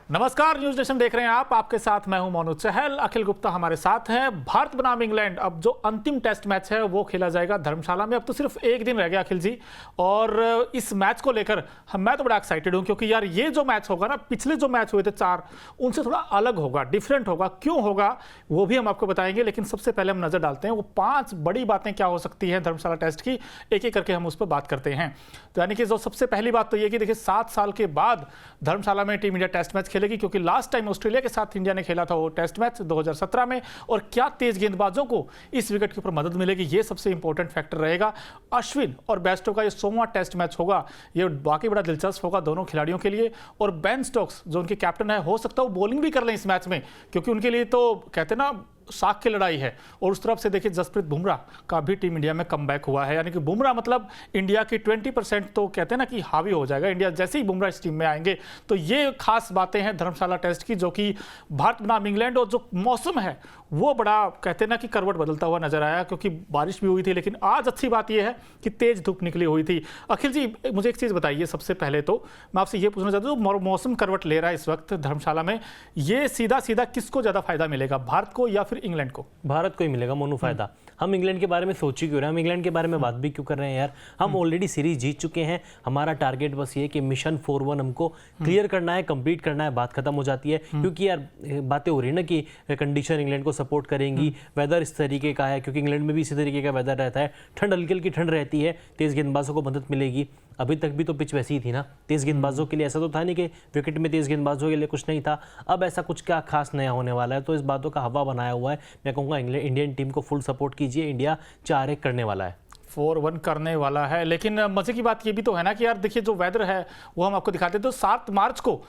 नमस्कार, news nation देख रहे हैं आप। आपके साथ मैं हूं मोनू चहल। अखिल गुप्ता हमारे साथ हैं। भारत बनाम इंग्लैंड, अब जो अंतिम टेस्ट मैच है वो खेला जाएगा धर्मशाला में। अब तो सिर्फ एक दिन रह गया अखिल जी, और इस मैच को लेकर मैं तो बड़ा एक्साइटेड हूं, क्योंकि यार ये जो मैच होगा ना, पिछले जो मैच हुए थे 4, उनसे थोड़ा अलग होगा, डिफरेंट होगा। क्यों होगा वो भी हम आपको बताएंगे, लेकिन सबसे पहले हम नजर डालते हैं वो 5 बड़ी बातें क्या हो सकती हैं धर्मशाला टेस्ट की। एक एक करके हम उस पर बात करते हैं। तो यानी कि जो सबसे पहली बात तो ये कि देखिए 7 साल के बाद धर्मशाला में टीम इंडिया टेस्ट मैच खेलेगी, क्योंकि लास्ट टाइम ऑस्ट्रेलिया के साथ इंडिया ने खेला था वो टेस्ट मैच 2017 में। और क्या तेज गेंदबाजों को इस विकेट के ऊपर मदद मिलेगी, ये सबसे इंपॉर्टेंट फैक्टर रहेगा। अश्विन और बेस्टो का ये 100वां टेस्ट मैच होगा, ये बाकी बड़ा दिलचस्प होगा दोनों खिलाड़ियों के लिए। और बेन स्टोक्स जो उनके कैप्टन है, हो सकता है वो बॉलिंग भी कर लें इस मैच में, क्योंकि उनके लिए तो कहते हैं ना साख की लड़ाई है। और उस तरफ से देखिए जसप्रीत बुमराह का भी टीम इंडिया में कमबैक हुआ है, यानी कि बुमराह मतलब इंडिया की 20% तो कहते हैं ना कि हावी हो जाएगा इंडिया जैसे ही बुमराह इस टीम में आएंगे। तो ये खास बातें हैं धर्मशाला टेस्ट की, जो कि भारत बनाम इंग्लैंड। और जो मौसम है वो बड़ा कहते हैं ना कि करवट बदलता हुआ नजर आया, क्योंकि बारिश भी हुई थी, लेकिन आज अच्छी बात यह है कि तेज धूप निकली हुई थी। अखिल जी, मुझे एक चीज़ बताइए, सबसे पहले तो मैं आपसे ये पूछना चाहता हूँ, मौसम करवट ले रहा है इस वक्त धर्मशाला में, ये सीधा सीधा किसको ज़्यादा फायदा मिलेगा, भारत को या फिर इंग्लैंड को? भारत को ही मिलेगा मोनू फायदा। हम इंग्लैंड के बारे में सोच ही क्यों रहे हैं, हम इंग्लैंड के बारे में बात भी क्यों कर रहे हैं यार। हम ऑलरेडी सीरीज जीत चुके हैं। हमारा टारगेट बस ये है कि मिशन 4-1 हमको क्लियर करना है, कंप्लीट करना है, बात खत्म हो जाती है। क्योंकि यार बातें हो रही है ना कि कंडीशन इंग्लैंड को सपोर्ट करेंगी, वेदर इस तरीके का है, क्योंकि इंग्लैंड में भी इसी तरीके का वेदर रहता है, ठंड हल्की हल्की ठंड रहती है, तेज गेंदबाजों को मदद मिलेगी। अभी तक भी तो पिच वैसी ही थी ना, तेज गेंदबाजों के लिए ऐसा तो था नहीं कि विकेट में तेज गेंदबाजों के लिए कुछ नहीं था। अब ऐसा कुछ क्या खास नया होने वाला है, तो इस बातों का हवा बनाया हुआ है। मैं कहूँगा इंडियन टीम को फुल सपोर्ट कीजिए, इंडिया 4-1 करने वाला है, 4-1 करने वाला है। लेकिन मजे की बात ये भी तो है ना कि यार देखिए जो वेदर है वो हम आपको दिखाते हैं। तो 7 मार्च को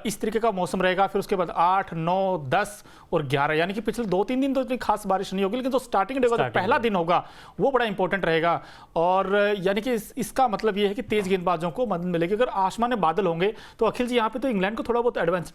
इस तरीके का मौसम रहेगा, फिर उसके बाद 8, 9, 10 और 11, यानी कि पिछले 2-3 दिन तो इतनी खास बारिश नहीं होगी, लेकिन जो स्टार्टिंग डे का पहला दिन होगा वो बड़ा इंपॉर्टेंट रहेगा। और यानी कि इसका मतलब ये है कि तेज गेंदबाजों को मदद मिलेगी। अगर आसमान में बादल होंगे तो अखिल जी यहाँ पे तो इंग्लैंड को थोड़ा बहुत एडवांस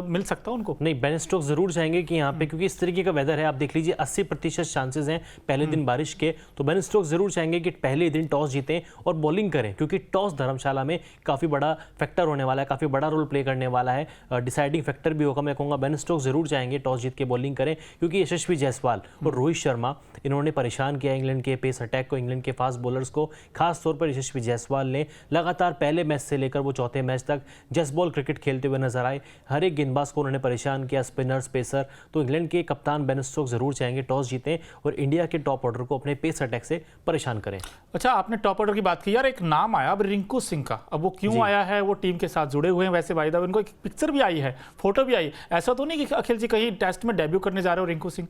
मिल सकता है उनको। नहीं, बेन स्टोक्स जरूर चाहेंगे कि यहाँ पे, क्योंकि इस तरीके का वेदर है, आप देख लीजिए 80% चांसेस हैं पहले दिन बारिश के। तो बेन स्टोक्स जरूर चाहेंगे कि पहले दिन टॉस जीतें और बॉलिंग करें, क्योंकि टॉस धर्मशाला में काफी बड़ा फैक्टर होने वाला है, काफी बड़ा रोल प्ले करने वाला है, डिसाइडिंग फैक्टर भी होगा। मैं कहूँगा बेन स्टोक्स जरूर चाहेंगे टॉस जीत के बॉलिंग करें, क्योंकि यशस्वी जायसवाल और रोहित शर्मा इन्होंने परेशान किया इंग्लैंड के पेस अटैक को, इंग्लैंड के फास्ट बॉलर्स को। खास तौर पर यशस्वी जायसवाल ने लगातार पहले मैच से लेकर वो चौथे मैच तक जस्ट बॉल क्रिकेट खेलते हुए नजर आए। हर एक गेंदबाज को उन्होंने परेशान किया, स्पिनर्स, पेसर। तो इंग्लैंड के कप्तान बेन स्टोक्स जरूर चाहेंगे टॉस जीतें और इंडिया के टॉप ऑर्डर को अपने पेस अटैक से परेशान करें। अच्छा, आपने टॉप ऑर्डर की बात की यार, एक नाम आया अब रिंकू सिंह का। अब वो क्यों आया है, वो टीम के साथ जुड़े हुए हैं वैसे भाई दा, उनको एक पिक्चर भी आई है, फोटो भी आई। ऐसा तो नहीं कि अखिल जी कहीं टेस्ट में डेब्यू करने जा रहे हो रिंकू सिंह?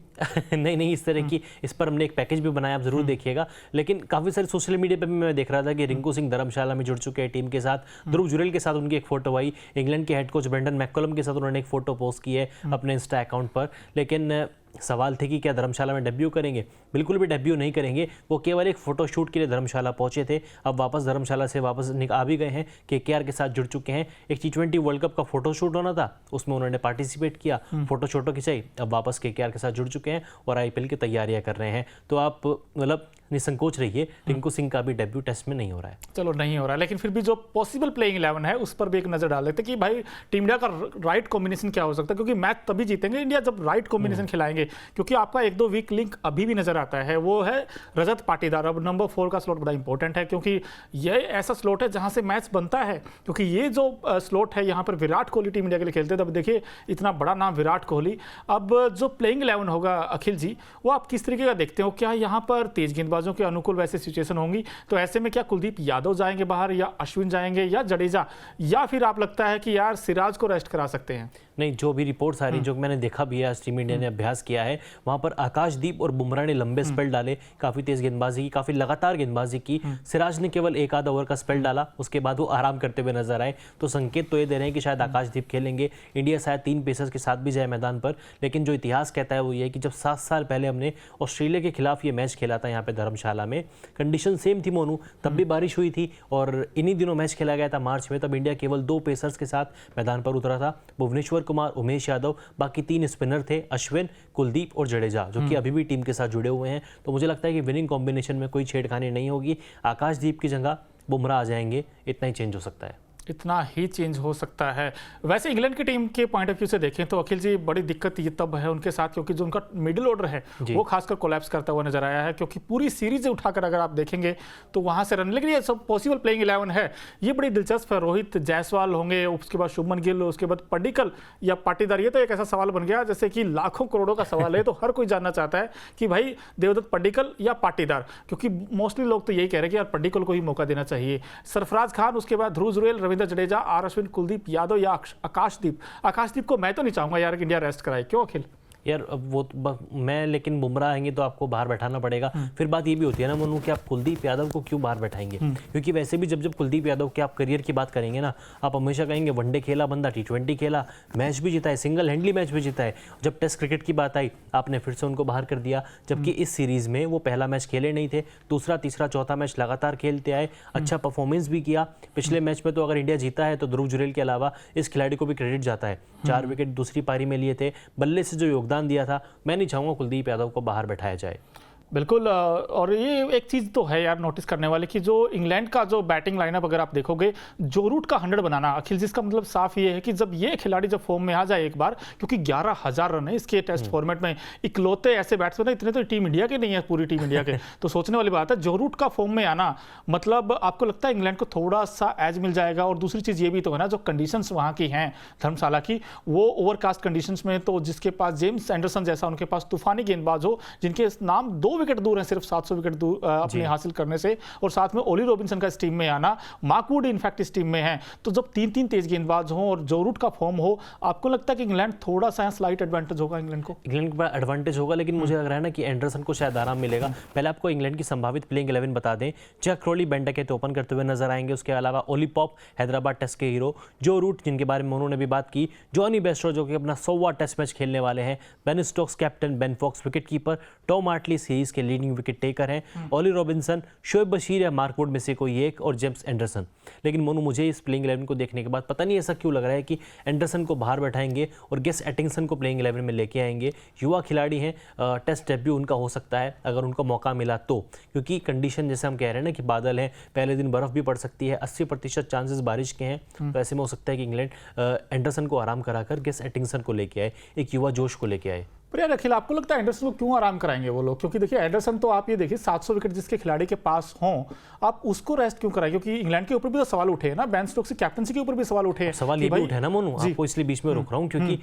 नहीं, इस तरह की, इस पर हमने एक पैकेज भी बनाया, आप जरूर देखिएगा। लेकिन काफी सारे सोशल मीडिया पे भी मैं देख रहा था कि रिंकू सिंह धर्मशाला में जुड़ चुके हैं टीम के साथ। ध्रुव जुरेल के साथ उनकी एक फोटो आई, इंग्लैंड के हेड कोच ब्रेंडन मैककलम के साथ उन्होंने एक फोटो पोस्ट की है अपने इंस्टा अकाउंट पर। लेकिन सवाल थे कि क्या धर्मशाला में डेब्यू करेंगे? बिल्कुल भी डेब्यू नहीं करेंगे। वो केवल एक फोटो शूट के लिए धर्मशाला पहुंचे थे, अब वापस धर्मशाला से वापस आ भी गए हैं, केकेआर के साथ जुड़ चुके हैं। एक T20 वर्ल्ड कप का फोटो शूट होना था, उसमें उन्होंने पार्टिसिपेट किया, फोटो खिंचाई, अब वापस केकेआर के साथ जुड़ चुके हैं और IPL की तैयारियां कर रहे हैं। तो आप मतलब निसंकोच रहिए, रिंकू सिंह का भी डेब्यू टेस्ट में नहीं हो रहा है। चलो नहीं हो रहा है, लेकिन फिर भी जो पॉसिबल प्लेइंग 11 है उस पर भी एक नजर डाल लेते कि भाई टीम इंडिया का राइट कॉम्बिनेशन क्या हो सकता है, क्योंकि मैच तभी जीतेंगे इंडिया जब राइट कॉम्बिनेशन खिलाएंगे। क्योंकि आपका 1-2 वीक लिंक अभी भी नजर आता है, वो है रजत पाटीदार। अब नंबर 4 का स्लॉट बड़ा इंपॉर्टेंट है, क्योंकि ये ऐसा स्लॉट है जहां से मैच बनता है। क्योंकि ये जो स्लॉट है यहाँ पर विराट कोहली टीम इंडिया के लिए खेलते हैं। तब देखिए इतना बड़ा नाम विराट कोहली। अब जो प्लेइंग 11 होगा अखिल जी, वो आप किस तरीके का देखते हो? क्या यहाँ पर तेज गेंदबाजों के अनुकूल वैसे सिचुएशन होंगी? तो ऐसे में क्या कुलदीप यादव जाएंगे बाहर, या अश्विन जाएंगे, या जडेजा, या फिर आप लगता है कि यार सिराज को रेस्ट करा सकते हैं? नहीं, जो भी रिपोर्ट्स आ रही, जो मैंने देखा भी है, आज टीम इंडिया ने अभ्यास किया है, वहां पर आकाशदीप और बुमराह ने लंबे स्पेल डाले, काफी तेज गेंदबाजी की, काफी लगातार गेंदबाजी की। सिराज ने केवल 1 आधा ओवर का स्पेल डाला, उसके बाद वो आराम करते हुए नजर आए। तो संकेत तो ये दे रहे हैं कि शायद आकाशदीप खेलेंगे। इंडिया शायद 3 पेसर्स के साथ भी जाए मैदान पर। लेकिन जो इतिहास कहता है वो ये है कि जब 7 साल पहले हमने ऑस्ट्रेलिया के खिलाफ ये मैच खेला था यहाँ पे धर्मशाला में, कंडीशन सेम थी मोनू, तब भी बारिश हुई थी और इन्हीं दिनों मैच खेला गया था मार्च में। तब इंडिया केवल 2 पेसर्स के साथ मैदान पर उतरा था, भुवनेश्वर कुमार, उमेश यादव, बाकी 3 स्पिनर थे, अश्विन, कुलदीप और जडेजा, जो कि अभी भी टीम के साथ जुड़े हुए हैं। तो मुझे लगता है कि विनिंग कॉम्बिनेशन में कोई छेड़खानी नहीं होगी। आकाशदीप की जगह बुमराह आ जाएंगे, इतना ही चेंज हो सकता है। इतना ही चेंज हो सकता है। वैसे इंग्लैंड की टीम के पॉइंट ऑफ व्यू से देखें तो अखिल जी बड़ी दिक्कत ये तब है उनके साथ, क्योंकि जो उनका मिडिल ऑर्डर है वो खासकर कोलैप्स करता हुआ नजर आया है, क्योंकि पूरी सीरीज उठाकर अगर आप देखेंगे तो वहां से रन, लेकिन ये सब पॉसिबल प्लेइंग 11 है, ये बड़ी दिलचस्प है। रोहित जायसवाल होंगे, उसके बाद शुभमन गिल, उसके बाद पडिक्कल या पाटीदार। ये तो एक ऐसा सवाल बन गया जैसे कि लाखों करोड़ों का सवाल है, तो हर कोई जानना चाहता है कि भाई देवदत्त पडिक्कल या पाटीदार, क्योंकि मोस्टली लोग तो यही कह रहे हैं कि यार पडिक्कल को ही मौका देना चाहिए। सरफराज खान, उसके बाद ध्रुव जुरेल, रविंद्र जडेजा, आर अश्विन, कुलदीप यादव या आकाशदीप को मैं तो नहीं चाहूंगा यार कि इंडिया रेस्ट कराए। क्यों अखिल? यार अब वो मैं, लेकिन बुमराह आएंगे तो आपको बाहर बैठाना पड़ेगा। फिर बात ये भी होती है ना मनु कि आप कुलदीप यादव को क्यों बाहर बैठाएंगे, क्योंकि वैसे भी जब कुलदीप यादव के आप करियर की बात करेंगे ना, आप हमेशा कहेंगे वनडे खेला बंदा, T20 खेला, मैच भी जीता है, सिंगल हैंडली मैच भी जीता है। जब टेस्ट क्रिकेट की बात आई आपने फिर से उनको बाहर कर दिया, जबकि इस सीरीज में वो पहला मैच खेले नहीं थे, दूसरा तीसरा चौथा मैच लगातार खेलते आए, अच्छा परफॉर्मेंस भी किया। पिछले मैच में तो अगर इंडिया जीता है तो ध्रुव जुरेल के अलावा इस खिलाड़ी को भी क्रेडिट जाता है, 4 विकेट दूसरी पारी में लिए थे, बल्ले से जो योगदान दिया था। मैं नहीं चाहूंगा कुलदीप यादव को बाहर बैठाया जाए। बिल्कुल, और ये एक चीज़ तो है यार नोटिस करने वाले कि जो इंग्लैंड का जो बैटिंग लाइनअप अगर आप देखोगे, जो रूट का 100 बनाना अखिल, जिसका मतलब साफ ये है कि जब ये खिलाड़ी जब फॉर्म में आ जाए एक बार, क्योंकि 11,000 रन है इसके टेस्ट फॉर्मेट में, इकलौते ऐसे बैट्समैन इतने तो टीम इंडिया के नहीं है, पूरी टीम इंडिया के, तो सोचने वाली बात है। जो रूट का फॉर्म में आना, मतलब आपको लगता है इंग्लैंड को थोड़ा सा एज मिल जाएगा। और दूसरी चीज़ ये भी तो है ना, जो कंडीशंस वहाँ की हैं धर्मशाला की, वो ओवरकास्ट कंडीशंस में, तो जिसके पास जेम्स एंडरसन जैसा उनके पास तूफानी गेंदबाज हो, जिनके नाम 2 विकेट दूर हैं, सिर्फ 700 विकेट दूर अपने हासिल करने से, और साथ में ओली रॉबिन्सन का इस टीम में आना, मार्क वुड इनफैक्ट इस टीम में है, तो जब 3 तेज गेंदबाज हों और जो रूट का फॉर्म हो, आपको लगता है कि इंग्लैंड थोड़ा सा स्लाइट एडवांटेज होगा इंग्लैंड को? इंग्लैंड को बड़ा एडवांटेज होगा, लेकिन मुझे लग रहा है ना कि एंडरसन को शायद आराम मिलेगा। पहले आपको इंग्लैंड की संभावित प्लेइंग 11 बता दें। जैक क्रॉली बेंडकेट ओपन करते हुए नजर आएंगे, उसके अलावा ओली पॉप हैदराबाद टेस्ट के हीरो, जो रूट जिनके बारे में उन्होंने भी बात की, जॉनी बेस्टो जो कि अपना 100वां टेस्ट मैच खेलने वाले हैं, Ben Stokes captain, Ben Foakes wicket keeper, Tom Hartley series के लीडिंग विकेट टेकर हैं, ओली रॉबिन्सन, शोएब बशीर या मार्क वुड में से कोई एक, और जेम्स एंडरसन। लेकिन मोनू, मुझे इस प्लेइंग 11 को देखने के बाद पता नहीं ऐसा क्यों लग रहा है कि एंडरसन को बाहर बैठाएंगे और गेस एटिंगसन को प्लेइंग 11 में लेके आएंगे। युवा खिलाड़ी हैं, टेस्ट डेब्यू उनका हो सकता है अगर उनको मौका मिला तो, क्योंकि कंडीशन जैसे हम कह रहे हैं ना कि बादल है, पहले दिन बर्फ भी पड़ सकती है, 80% चांसेस बारिश के हैं, तो ऐसे में हो सकता है कि इंग्लैंड एंडरसन को आराम कराकर गेस एटिंगसन को लेके आए, एक युवा जोश को लेके आए। पर यार अखिल, आपको लगता है एंडरसन को क्यों आराम कराएंगे वो लोग? क्योंकि देखिए एंडरसन तो आप ये देखिए 700 विकेट जिसके खिलाड़ी के पास हों, आप उसको रेस्ट क्यों कराएं? क्योंकि इंग्लैंड के ऊपर भी तो सवाल उठे हैं ना, बेन स्टोक्स की कैप्टनसी के ऊपर भी सवाल उठे हैं। सवाल ये भी उठा है ना मोनू, आपको इसलिए बीच में रोक रहा हूँ क्योंकि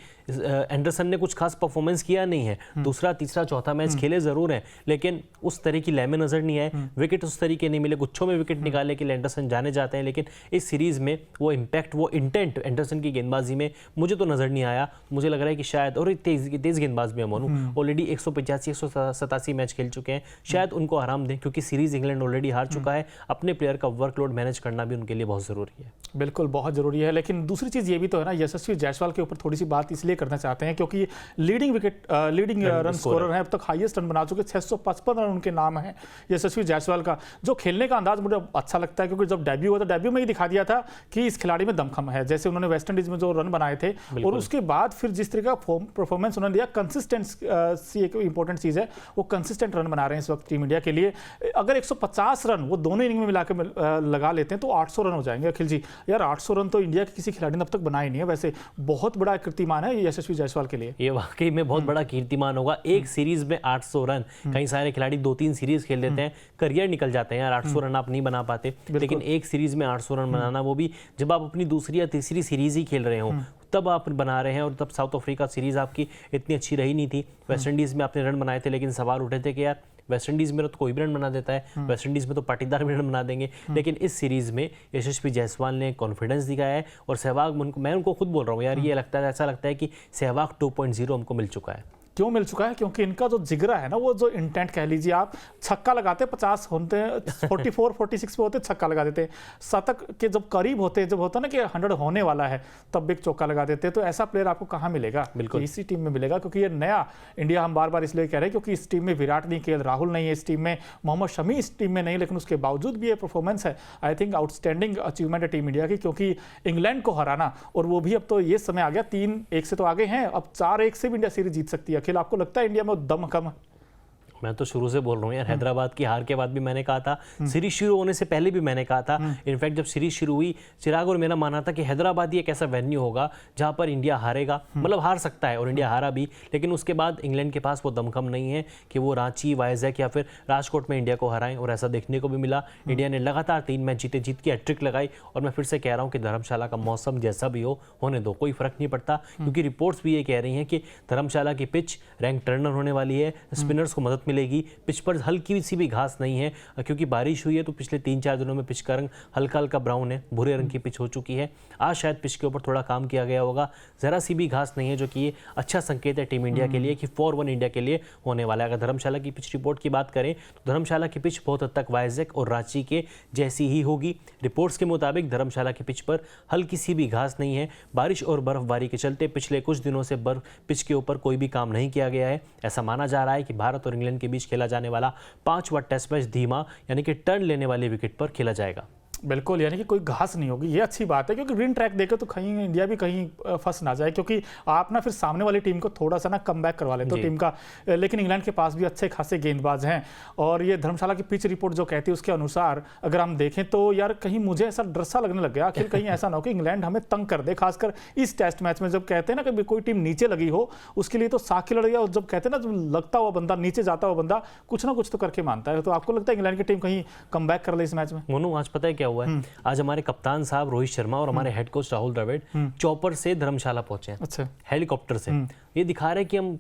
एंडरसन ने कुछ खास परफॉर्मेंस किया नहीं है, दूसरा तीसरा चौथा मैच खेले जरूर है, लेकिन उस तरह की लय में नजर नहीं आए, विकेट उस तरीके नहीं मिले, गुच्छों में विकेट निकालने के लिए एंडरसन जाने जाते हैं, लेकिन इस सीरीज में वो इंपैक्ट, वो इंटेंट एंडरसन की गेंदबाजी में मुझे तो नजर नहीं आया। मुझे लग रहा है कि शायद, और तेज गेंदबाज भी है मोनू, ऑलरेडी 185-187 मैच खेल चुके हैं, शायद उनको आराम दें, क्योंकि सीरीज इंग्लैंड ऑलरेडी हार चुका है। अपने प्लेयर का वर्कलोड मैनेज करना भी उनके लिए बहुत जरूरी है। बिल्कुल बहुत जरूरी है, लेकिन दूसरी चीज ये भी तो है ना, यशस्वी जायसवाल के ऊपर थोड़ी सी बात इसलिए करना चाहते हैं क्योंकि लीडिंग रन स्कोरर है, अब तक हाईएस्ट रन बना चुके, 655 रन उनके नाम है यशस्वी जायसवाल का। जो खेलने का अंदाज मुझे अच्छा लगता है, क्योंकि जब डेब्यू हुआ था, डेब्यू में ही दिखा दिया था कि इस खिलाड़ी में दमखम है, जैसे उन्होंने वेस्ट इंडीज में जो रन बनाए थे, और उसके बाद फिर जिस तरह का परफॉर्मेंस उन्होंने दिया, कंसिस्टेंसी एक इंपॉर्टेंट चीज है, वो कंसिस्टेंट रन बना रहे हैं इस वक्त टीम इंडिया के लिए। अगर 150 रन वो दोनों इनिंग में मिलाकर लगा लेते हैं तो 800 रन हो जाएंगे अखिल जी। यार 800 रन तो इंडिया के किसी खिलाड़ी ने अब तक बनाए नहीं है, वैसे बहुत बड़ा कीर्तिमान है यशस्वी जायसवाल के लिए। ये वाकई में बहुत बड़ा कीर्तिमान होगा, एक सीरीज में 800 रन। कई सारे खिलाड़ी 2-3 सीरीज खेल लेते हैं, करियर निकल जाते हैं यार, 800 रन आप नहीं बना पाते, लेकिन एक सीरीज में 800 रन बनाना, वो भी जब आप अपनी दूसरी या तीसरी सीरीज ही खेल रहे हो तब आप बना रहे हैं, और तब साउथ अफ्रीका सीरीज आपकी इतनी अच्छी रही नहीं थी। वेस्ट इंडीज में आपने रन बनाए थे, लेकिन सवाल उठे थे कि यार वेस्ट इंडीज में तो कोई भी रन बना देता है, वेस्ट इंडीज में तो पाटीदार भी रन बना देंगे, लेकिन इस सीरीज में यशस्वी जायसवाल ने कॉन्फिडेंस दिखाया है, और सहवाग, मैं उनको खुद बोल रहा हूँ यार, ये लगता है, ऐसा लगता है कि सहवाग 2.0 हमको मिल चुका है। क्यों मिल चुका है? क्योंकि इनका जो जिगरा है ना, वो जो इंटेंट कह लीजिए आप, छक्का लगाते 50 होते हैं, 44-46 पे होते छक्का लगा देते, शतक के जब करीब होते, जब होता ना कि 100 होने वाला है, तब एक चौका लगा देते। तो ऐसा प्लेयर आपको कहाँ मिलेगा? बिल्कुल इसी टीम में मिलेगा, क्योंकि ये नया इंडिया हम बार बार इसलिए कह रहे हैं क्योंकि इस टीम में विराट नहीं, केएल राहुल नहीं है इस टीम में, मोहम्मद शमी इस टीम में नहीं, लेकिन उसके बावजूद भी ये परफॉर्मेंस है, आई थिंक आउटस्टैंडिंग अचीवमेंट है टीम इंडिया की, क्योंकि इंग्लैंड को हराना, और वो भी अब तो ये समय आ गया, 3-1 से तो आगे हैं, अब 4-1 से भी इंडिया सीरीज जीत सकती है। अखिल, आपको लगता है इंडिया में दम कम है? मैं तो शुरू से बोल रहा हूँ यार, हैदराबाद की हार के बाद भी मैंने कहा था, सीरीज शुरू होने से पहले भी मैंने कहा था। इनफैक्ट जब सीरीज शुरू हुई, चिराग और मेरा मानना था कि हैदराबाद ही एक ऐसा वेन्यू होगा जहां पर इंडिया हारेगा, मतलब हार सकता है, और इंडिया हारा भी। लेकिन उसके बाद इंग्लैंड के पास वो दमखम नहीं है कि वो रांची, वाइजैक या फिर राजकोट में इंडिया को हराएं, और ऐसा देखने को भी मिला। इंडिया ने लगातार 3 मैच जीते, जीत की हैट्रिक लगाई। और मैं फिर से कह रहा हूँ कि धर्मशाला का मौसम जैसा भी हो, होने दो, कोई फर्क नहीं पड़ता, क्योंकि रिपोर्ट्स भी ये कह रही हैं कि धर्मशाला की पिच रैंक टर्नर होने वाली है, स्पिनर्स को मदद मिलेगी। पिच पर हल्की सी भी घास नहीं है, क्योंकि बारिश हुई है, तो पिछले 3-4 दिनों में पिच का रंग हल्का हल्का ब्राउन है, भूरे रंग की पिच हो चुकी है। आज शायद पिच के ऊपर थोड़ा काम किया गया होगा, जरा सी भी घास नहीं है, जो कि ये अच्छा संकेत है टीम इंडिया के लिए कि 4-1 इंडिया के लिए होने वाला है। अगर धर्मशाला की पिच रिपोर्ट की बात करें तो धर्मशाला की पिच बहुत हद तक वाइजैक और रांची के जैसी ही होगी। रिपोर्ट्स के मुताबिक धर्मशाला की पिच पर हल्की सी भी घास नहीं है। बारिश और बर्फबारी के चलते पिछले कुछ दिनों से बर्फ पिच के ऊपर कोई भी काम नहीं किया गया है। ऐसा माना जा रहा है कि भारत और इंग्लैंड के बीच खेला जाने वाला 5वां टेस्ट मैच धीमा, यानी कि टर्न लेने वाली विकेट पर खेला जाएगा। बिल्कुल, यानी कि कोई घास नहीं होगी, ये अच्छी बात है, क्योंकि ग्रीन ट्रैक देखे तो कहीं इंडिया भी कहीं फंस ना जाए, क्योंकि आप ना फिर सामने वाली टीम को थोड़ा सा ना कम बैक करवा लेते हो टीम का। लेकिन इंग्लैंड के पास भी अच्छे खासे गेंदबाज हैं, और ये धर्मशाला की पिच रिपोर्ट जो कहती है उसके अनुसार अगर हम देखें तो यार कहीं मुझे ऐसा डर सा लगने लग गया, आखिर कहीं ऐसा ना हो कि इंग्लैंड हमें तंग कर दे, खासकर इस टेस्ट मैच में। जब कहते हैं ना कि कोई टीम नीचे लगी हो, उसके लिए तो साखी लड़ गया, और जब कहते हैं ना जब लगता हुआ बंदा, नीचे जाता हुआ बंदा कुछ ना कुछ तो करके मानता है। तो आपको लगता है इंग्लैंड की टीम कहीं कम बैक कर ले इस मैच में? मोनू, आज पता है क्या हुआ है? आज हमारे कप्तान साहब रोहित शर्मा और हमारे head coach Rahul Dravid chopper से धर्मशाला पहुंचे हैं। अच्छा, हेलीकॉप्टर से। ये दिखा रहे हैं कि हम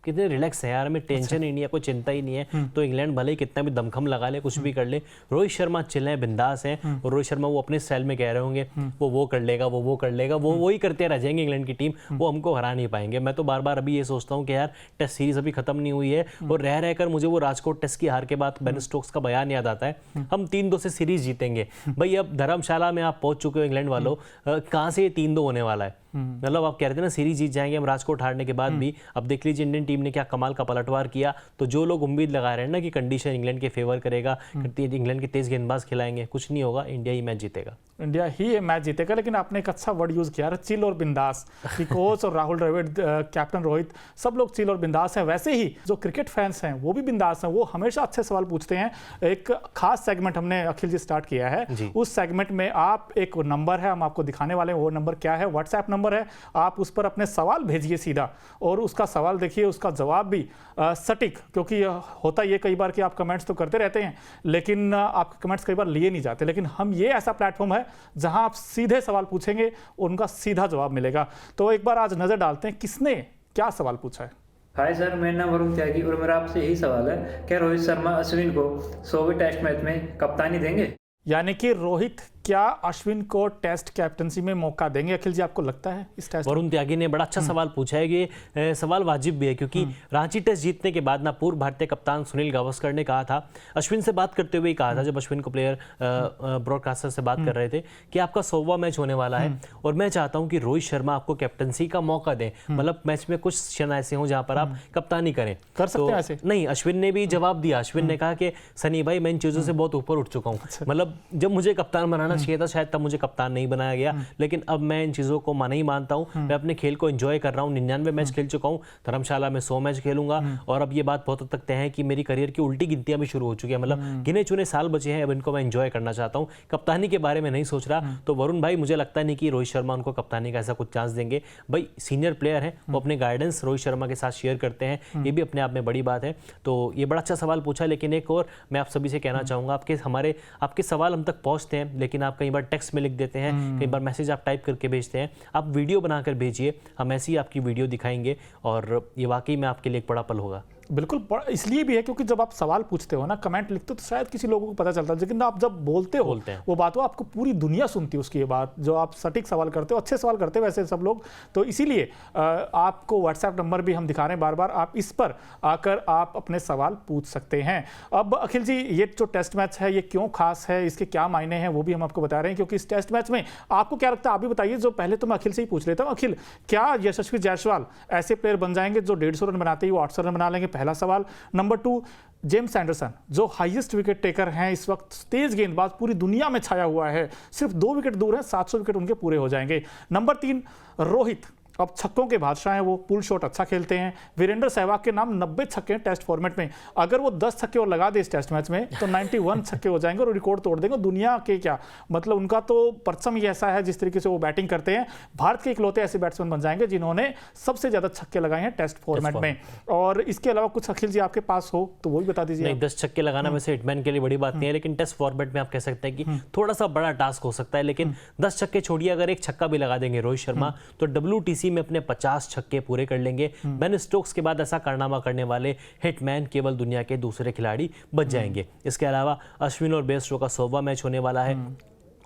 कितने रिलैक्स है यार, हमें टेंशन ही नहीं है, कोई चिंता ही नहीं है। तो इंग्लैंड भले ही कितना भी दमखम लगा ले, कुछ भी कर ले, रोहित शर्मा चिल्ले हैं, बिंदास हैं। और रोहित शर्मा वो अपने स्टाइल में कह रहे होंगे वो कर लेगा, वो कर लेगा, वो ही करते रह जाएंगे इंग्लैंड की टीम, वो हमको हरा नहीं पाएंगे। मैं तो बार बार अभी ये सोचता हूँ कि यार टेस्ट सीरीज अभी खत्म नहीं हुई है, और रह रहकर मुझे वो राजकोट टेस्ट की हार के बाद बेन स्टोक्स का बयान याद आता है, हम 3-2 से सीरीज जीतेंगे। भाई अब धर्मशाला में आप पहुंच चुके हो इंग्लैंड वालों, कहाँ से ये 3-2 होने वाला है? मतलब आप कह रहे थे ना सीरीज जीत जाएंगे हम राजकोट हारने के बाद भी। अब देख लीजिए इंडियन टीम ने क्या कमाल का पलटवार किया। तो जो लोग उम्मीद लगा रहे हैं ना कि कंडीशन इंग्लैंड के फेवर करेगा, इंग्लैंड के तेज गेंदबाज खिलाएंगे, कुछ नहीं होगा, इंडिया ही मैच जीतेगा। इंडिया ही ये मैच जीतेगा। लेकिन आपने एक अच्छा वर्ड यूज किया, चिल और बिंदास, कि कोच और राहुल द्रविड़, कैप्टन रोहित, सब लोग चिल और बिंदास हैं। वैसे ही जो क्रिकेट फैंस हैं वो भी बिंदास हैं, वो हमेशा अच्छे सवाल पूछते हैं। एक खास सेगमेंट हमने अखिल जी स्टार्ट किया है, उस सेगमेंट में आप एक नंबर है हम आपको दिखाने वाले हैं। वो नंबर क्या है? व्हाट्सएप नंबर है। आप उस पर अपने सवाल भेजिए सीधा, और उसका सवाल देखिए, उसका जवाब भी सटीक, क्योंकि होता ये कई बार कि आप कमेंट्स तो करते रहते हैं लेकिन आपके कमेंट्स कई बार लिए नहीं जाते। लेकिन हम ये ऐसा प्लेटफॉर्म है जहां आप सीधे सवाल पूछेंगे, उनका सीधा जवाब मिलेगा। तो एक बार आज नजर डालते हैं किसने क्या सवाल पूछा है। हाय सर, मेरा नाम वरुण त्यागी और मेरा आपसे यही सवाल है, क्या रोहित शर्मा अश्विन को 100वें टेस्ट मैच में कप्तानी देंगे? यानी कि रोहित क्या अश्विन को टेस्ट कैप्टनसी में मौका देंगे? अखिल जी आपको लगता है इस टेस्ट? वरुण त्यागी ने बड़ा अच्छा सवाल पूछा है। ये सवाल वाजिब भी है, क्योंकि रांची टेस्ट जीतने के बाद ना पूर्व भारतीय कप्तान सुनील गावस्कर ने कहा था, अश्विन से बात करते हुए कहा था, जब अश्विन को प्लेयर ब्रॉडकास्टर से बात कर रहे थे, कि आपका 100वां मैच होने वाला है और मैं चाहता हूं कि रोहित शर्मा आपको कैप्टनसी का मौका दें, मतलब मैच में कुछ क्षण ऐसे हों जहां पर आप कप्तानी करें। कर सकते हैं ऐसे? नहीं, अश्विन ने भी जवाब दिया। अश्विन ने कहा कि सनी भाई, मैं इन चीजों से बहुत ऊपर उठ चुका हूँ, मतलब जब मुझे कप्तान बनाना चाहिए था शायद तब मुझे कप्तान नहीं बनाया गया, लेकिन अब मैं इन चीजों को नहीं मानता हूं। मैं अपने खेल को एंजॉय कर रहा हूं। 99 मैच खेल चुका हूं, धर्मशाला में 100 मैच खेलूंगा, और अब ये बात बहुत हद तक तय है कि मेरी करियर की उल्टी गिनतियां भी शुरू हो चुकी है, मतलब गिने चुने साल बचे हैं, अब इनको मैं एंजॉय करना चाहता हूं, कप्तानी के बारे में नहीं सोच रहा। तो वरुण भाई, मुझे लगता नहीं कि रोहित शर्मा उनको कप्तानी का ऐसा कुछ चांस देंगे। भाई सीनियर प्लेयर हैं, वो अपने गाइडेंस रोहित शर्मा के साथ शेयर करते हैं, ये भी अपने आप में बड़ी बात है। तो ये बड़ा अच्छा सवाल पूछा। लेकिन एक और मैं आप सभी से कहना चाहूंगा, आपके सवाल हम तक पहुंचते हैं, लेकिन आप कई बार टेक्स्ट में लिख देते हैं, कई बार मैसेज आप टाइप करके भेजते हैं, आप वीडियो बनाकर भेजिए, हम ऐसी ही आपकी वीडियो दिखाएंगे, और ये वाकई में आपके लिए एक बड़ा पल होगा। बिल्कुल, इसलिए भी है क्योंकि जब आप सवाल पूछते हो ना, कमेंट लिखते हो, तो शायद किसी लोगों को पता चलता है, लेकिन आप जब बोलते हो वो बात, वो आपको पूरी दुनिया सुनती है उसकी ये बात, जो आप सटीक सवाल करते हो, अच्छे सवाल करते हो वैसे सब लोग। तो इसीलिए आपको व्हाट्सएप नंबर भी हम दिखा रहे हैं बार बार, आप इस पर आकर आप अपने सवाल पूछ सकते हैं। अब अखिल जी, ये जो टेस्ट मैच है ये क्यों खास है, इसके क्या मायने हैं, वो भी हम आपको बता रहे हैं। क्योंकि इस टेस्ट मैच में आपको क्या लगता है, आप भी बताइए। जो पहले तो मैं अखिल से ही पूछ लेता हूँ, अखिल, क्या यशस्वी जायसवाल ऐसे प्लेयर बन जाएंगे जो 150 रन बनाते ही वो 800 रन बना लेंगे? पहला सवाल। नंबर 2, जेम्स एंडरसन जो हाईएस्ट विकेट टेकर हैं इस वक्त, तेज गेंदबाज, पूरी दुनिया में छाया हुआ है, सिर्फ 2 विकेट दूर है, 700 विकेट उनके पूरे हो जाएंगे। नंबर 3, रोहित अब छक्कों के बादशाह हैं वो, पुल शॉट अच्छा खेलते हैं। वीरेंद्र सहवाग के नाम 90 छक्के हैं टेस्ट फॉर्मेट में। अगर वो 10 छक्के और लगा दे इस टेस्ट मैच में तो 91 छक्के हो जाएंगे और रिकॉर्ड तोड़ देंगे। दुनिया के क्या मतलब, उनका तो परचम ही ऐसा है जिस तरीके से वो बैटिंग करते हैं। भारत के इकलौते ऐसे बैट्समैन बन जाएंगे जिन्होंने सबसे ज्यादा छक्के लगाए हैं टेस्ट फॉर्मेट में। और इसके अलावा कुछ अखिल जी आपके पास हो तो वो भी बता दीजिए। नहीं, 10 छक्के लगाना वैसे हिटमैन के लिए बड़ी बात नहीं है, लेकिन टेस्ट फॉर्मेट में आप कह सकते हैं कि थोड़ा सा बड़ा टास्क हो सकता है। लेकिन 10 छक्के छोड़िए, अगर एक छक्का भी लगा देंगे रोहित शर्मा तो WTC में अपने 50 छक्के पूरे कर लेंगे। बेन स्टोक्स के बाद ऐसा कारनामा करने वाले हिटमैन केवल दुनिया के दूसरे खिलाड़ी बच जाएंगे। इसके अलावा अश्विन और बेयरस्टो का 100वां मैच होने वाला है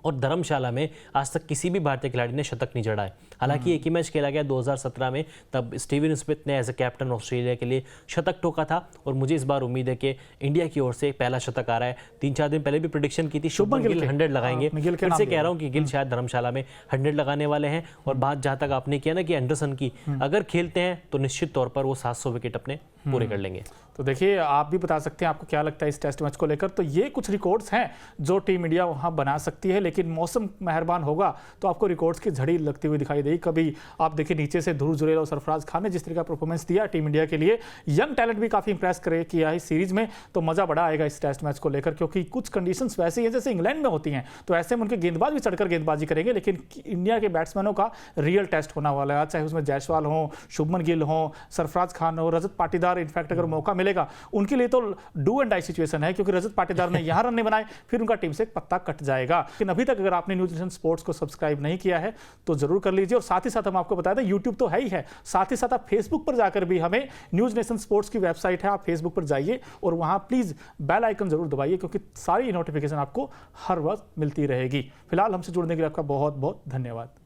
और धर्मशाला में आज तक किसी भी भारतीय खिलाड़ी ने शतक नहीं जड़ा है। हालांकि एक ही मैच खेला गया 2017 में, तब स्टीवन स्मिथ ने एज ए कैप्टन ऑस्ट्रेलिया के लिए शतक ठोका था। और मुझे इस बार उम्मीद है कि इंडिया की ओर से पहला शतक आ रहा है। 3-4 दिन पहले भी प्रेडिक्शन की थी शुभमन गिल 100 लगाएंगे, फिर से कह रहा हूं कि गिल शायद धर्मशाला में 100 लगाने वाले हैं। और बात जहां तक आपने किया ना कि एंडरसन की, अगर खेलते हैं तो निश्चित तौर पर वो 700 विकेट अपने पूरे कर लेंगे। तो देखिए, आप भी बता सकते हैं आपको क्या लगता है इस टेस्ट मैच को लेकर। तो ये कुछ रिकॉर्ड्स हैं जो टीम इंडिया वहां बना सकती है, लेकिन मौसम मेहरबान होगा तो आपको रिकॉर्ड्स की झड़ी लगती हुई दिखाई देगी। कभी आप देखिए नीचे से ध्रुव जुरेल और सरफराज खान ने जिस तरह का परफॉर्मेंस दिया टीम इंडिया के लिए, यंग टैलेंट भी काफी इंप्रेस किया इस सीरीज में। तो मजा बड़ा आएगा इस टेस्ट मैच को लेकर, क्योंकि कुछ कंडीशंस वैसी हैं जैसे इंग्लैंड में होती हैं। तो ऐसे में उनके गेंदबाज भी चढ़कर गेंदबाजी करेंगे, लेकिन इंडिया के बैट्समैनों का रियल टेस्ट होना वाला है। चाहे उसमें जायसवाल हो, शुभमन गिल हो, सरफराज खान हो, रजत पाटीदार, इनफैक्ट अगर मौका मिलेगा उनके लिए तो डू एंड डाई सिचुएशन है, क्योंकि रजत पाटीदार ने यहां रन नहीं बनाए फिर उनका टीम से एक पत्ता कट जाएगा। लेकिन अभी तक अगर आपने न्यूज नेशन स्पोर्ट्स को सब्सक्राइब नहीं किया है तो जरूर कर लीजिए। और साथ ही साथ हम आपको बता दें, यूट्यूब तो है ही है, साथ ही साथ आप फेसबुक पर जाकर भी हमें, न्यूज नेशन स्पोर्ट्स की वेबसाइट है, आप फेसबुक पर जाइए और वहां प्लीज बेल आइकन जरूर दबाइए, क्योंकि सारी नोटिफिकेशन आपको हर वक्त मिलती रहेगी। फिलहाल हमसे जुड़ने के लिए आपका बहुत बहुत धन्यवाद।